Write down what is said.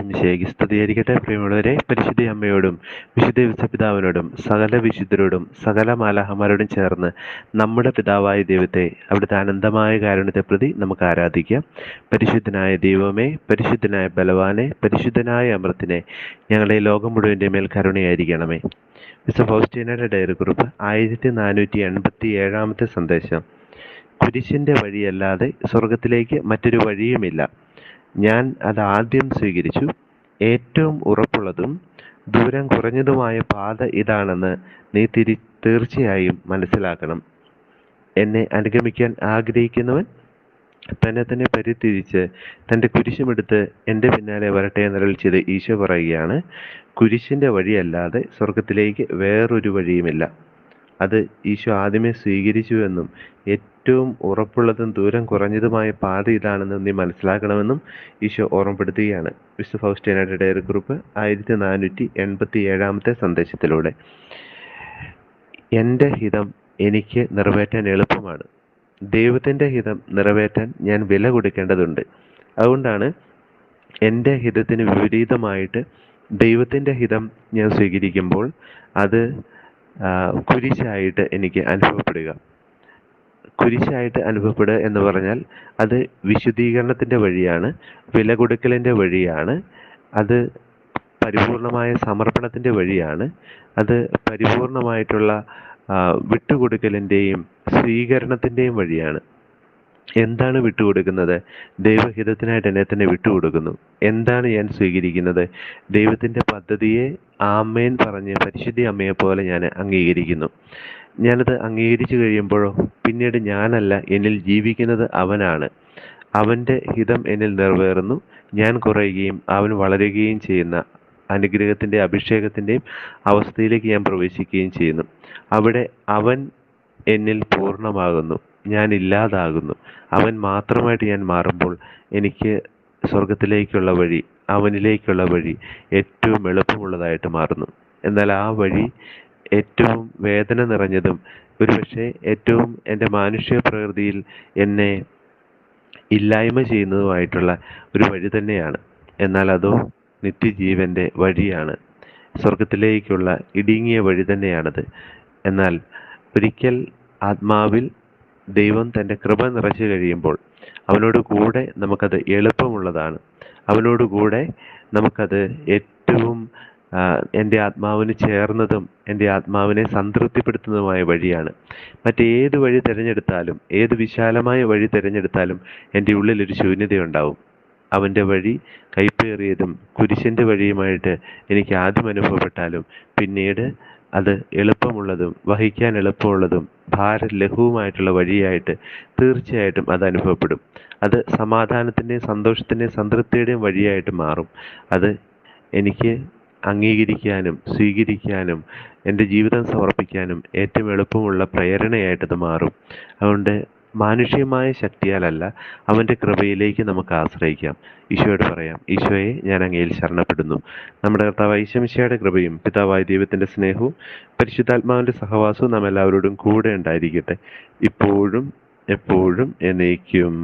ഈശോമിശിഹായ്ക്ക് സ്തുതിയായിരിക്കട്ടെ. പ്രിയമുള്ളവരെ, പരിശുദ്ധ അമ്മയോടും വിശുദ്ധ യോസേപ്പിതാവിനോടും സകല വിശുദ്ധരോടും സകല മാലാഖമാരോടും ചേർന്ന് നമ്മുടെ പിതാവായ ദൈവത്തെ അവിടുത്തെ അനന്തമായ കാരുണ്യത്തെ പ്രതി നമുക്ക് ആരാധിക്കാം. പരിശുദ്ധനായ ദൈവമേ, പരിശുദ്ധനായ ബലവാനെ, പരിശുദ്ധനായ അമൃത്തിനെ, ഞങ്ങളുടെ ലോകം മുഴുവൻ്റെ മേൽ കരുണയായിരിക്കണമേ. മിസ്റ്റർ ഫൗസ്റ്റീനയുടെ ഡയറി കുറിപ്പ് 1487 സന്ദേശം. കുരിശിൻ്റെ വഴിയല്ലാതെ സ്വർഗത്തിലേക്ക് മറ്റൊരു വഴിയുമില്ല. ഞാൻ അത് ആദ്യം സ്വീകരിച്ചു. ഏറ്റവും ഉറപ്പുള്ളതും ദൂരം കുറഞ്ഞതുമായ പാത ഇതാണെന്ന് നീ തീർച്ചയായും മനസ്സിലാക്കണം. എന്നെ അനുഗമിക്കാൻ ആഗ്രഹിക്കുന്നവൻ തന്നെ തന്നെ പരിത്യജിച്ച് തൻ്റെ കുരിശുമെടുത്ത് എൻ്റെ പിന്നാലെ വരട്ടെ എന്നരുൾ ചെയ്ത് ഈശോ പറയുകയാണ്, കുരിശിൻ്റെ വഴിയല്ലാതെ സ്വർഗത്തിലേക്ക് വേറൊരു വഴിയുമില്ല. അത് ഈശോ ആദ്യമേ സ്വീകരിച്ചുവെന്നും ഏറ്റവും ഉറപ്പുള്ളതും ദൂരം കുറഞ്ഞതുമായ പാത ഇതാണെന്നും നീ മനസ്സിലാക്കണമെന്നും ഈശോ ഓർമ്മപ്പെടുത്തുകയാണ്. വിശുദ്ധ ഫൗസ്റ്റീനയുടെ ഡയറി കുറിപ്പ് 1487 സന്ദേശത്തിലൂടെ. എൻ്റെ ഹിതം എനിക്ക് നിറവേറ്റാൻ എളുപ്പമാണ്. ദൈവത്തിൻ്റെ ഹിതം നിറവേറ്റാൻ ഞാൻ വില കൊടുക്കേണ്ടതുണ്ട്. അതുകൊണ്ടാണ് എൻ്റെ ഹിതത്തിന് വിപരീതമായിട്ട് ദൈവത്തിൻ്റെ ഹിതം ഞാൻ സ്വീകരിക്കുമ്പോൾ അത് കുരിശായിട്ട് എനിക്ക് അനുഭവപ്പെടുക. കുരിശായിട്ട് അനുഭവപ്പെടുക എന്ന് പറഞ്ഞാൽ അത് വിശുദ്ധീകരണത്തിൻ്റെ വഴിയാണ്, വില കൊടുക്കലിൻ്റെ വഴിയാണ്, അത് പരിപൂർണമായ സമർപ്പണത്തിൻ്റെ വഴിയാണ്, അത് പരിപൂർണമായിട്ടുള്ള വിട്ടുകൊടുക്കലിൻ്റെയും സ്വീകരണത്തിൻ്റെയും വഴിയാണ്. എന്താണ് വിട്ടുകൊടുക്കുന്നത്? ദൈവഹിതത്തിനായിട്ട് എന്നെ തന്നെ വിട്ടുകൊടുക്കുന്നു. എന്താണ് ഞാൻ സ്വീകരിക്കുന്നത്? ദൈവത്തിൻ്റെ പദ്ധതിയെ ആമേൻ പറഞ്ഞ് പരിശുദ്ധ അമ്മയെ പോലെ ഞാൻ അംഗീകരിക്കുന്നു. ഞാനത് അംഗീകരിച്ചു കഴിയുമ്പോഴോ പിന്നീട് ഞാനല്ല, എന്നിൽ ജീവിക്കുന്നത് അവനാണ്. അവൻ്റെ ഹിതം എന്നിൽ നിറവേറുന്നു. ഞാൻ കുറയുകയും അവൻ വളരുകയും ചെയ്യുന്ന അനുഗ്രഹത്തിൻ്റെ അഭിഷേകത്തിൻ്റെയും അവസ്ഥയിലേക്ക് ഞാൻ പ്രവേശിക്കുകയും ചെയ്യുന്നു. അവിടെ അവൻ എന്നിൽ പൂർണ്ണമാകുന്നു, ഞാൻ ഇല്ലാതാകുന്നു. അവൻ മാത്രമായിട്ട് ഞാൻ മാറുമ്പോൾ എനിക്ക് സ്വർഗത്തിലേക്കുള്ള വഴി, അവനിലേക്കുള്ള വഴി ഏറ്റവും എളുപ്പമുള്ളതായിട്ട് മാറുന്നു. എന്നാൽ ആ വഴി ഏറ്റവും വേദന നിറഞ്ഞതും ഒരുപക്ഷെ ഏറ്റവും എൻ്റെ മാനുഷിക പ്രകൃതിയിൽ എന്നെ ഇല്ലായ്മ ചെയ്യുന്നതുമായിട്ടുള്ള ഒരു വഴി തന്നെയാണ്. എന്നാൽ അതോ നിത്യജീവൻ്റെ വഴിയാണ്, സ്വർഗത്തിലേക്കുള്ള ഇടുങ്ങിയ വഴി തന്നെയാണത്. എന്നാൽ ഒരിക്കൽ ആത്മാവിൽ ദൈവം തൻ്റെ കൃപ നിറച്ചു കഴിയുമ്പോൾ അവനോട് കൂടെ നമുക്കത് എളുപ്പമുള്ളതാണ്. അവനോട് കൂടെ നമുക്കത് ഏറ്റവും എൻ്റെ ആത്മാവിന് ചേർന്നതും എൻ്റെ ആത്മാവിനെ സംതൃപ്തിപ്പെടുത്തുന്നതുമായ വഴിയാണ്. മറ്റേത് വഴി തിരഞ്ഞെടുത്താലും, ഏത് വിശാലമായ വഴി തിരഞ്ഞെടുത്താലും എൻ്റെ ഉള്ളിലൊരു ശൂന്യതയുണ്ടാവും. അവൻ്റെ വഴി കൈപ്പേറിയതും കുരിശിൻ്റെ വഴിയുമായിട്ട് എനിക്ക് ആദ്യം അനുഭവപ്പെട്ടാലും പിന്നീട് അത് എളുപ്പമുള്ളതും വഹിക്കാൻ എളുപ്പമുള്ളതും ഭാരലഘുവുമായിട്ടുള്ള വഴിയായിട്ട് തീർച്ചയായിട്ടും അത് അനുഭവപ്പെടും. അത് സമാധാനത്തിൻ്റെയും സന്തോഷത്തിൻ്റെയും സംതൃപ്തിയുടെയും വഴിയായിട്ട് മാറും. അത് എനിക്ക് അംഗീകരിക്കാനും സ്വീകരിക്കാനും എൻ്റെ ജീവിതം സമർപ്പിക്കാനും ഏറ്റവും എളുപ്പമുള്ള പ്രേരണയായിട്ടത് മാറും. അതുകൊണ്ട് മാനുഷികമായ ശക്തിയാലല്ല, അവൻ്റെ കൃപയിലേക്ക് നമുക്ക് ആശ്രയിക്കാം. ഈശോയോട് പറയാം, ഈശോയെ, ഞാൻ അങ്ങയിൽ ശരണപ്പെടുന്നു. നമ്മുടെ കർത്താവായ ഈശോമിശിഹായുടെ കൃപയും പിതാവായ ദൈവത്തിൻ്റെ സ്നേഹവും പരിശുദ്ധാത്മാവിൻ്റെ സഹവാസവും നാം എല്ലാവരോടും കൂടെ ഉണ്ടായിരിക്കട്ടെ, ഇപ്പോഴും എപ്പോഴും എന്നേക്കും.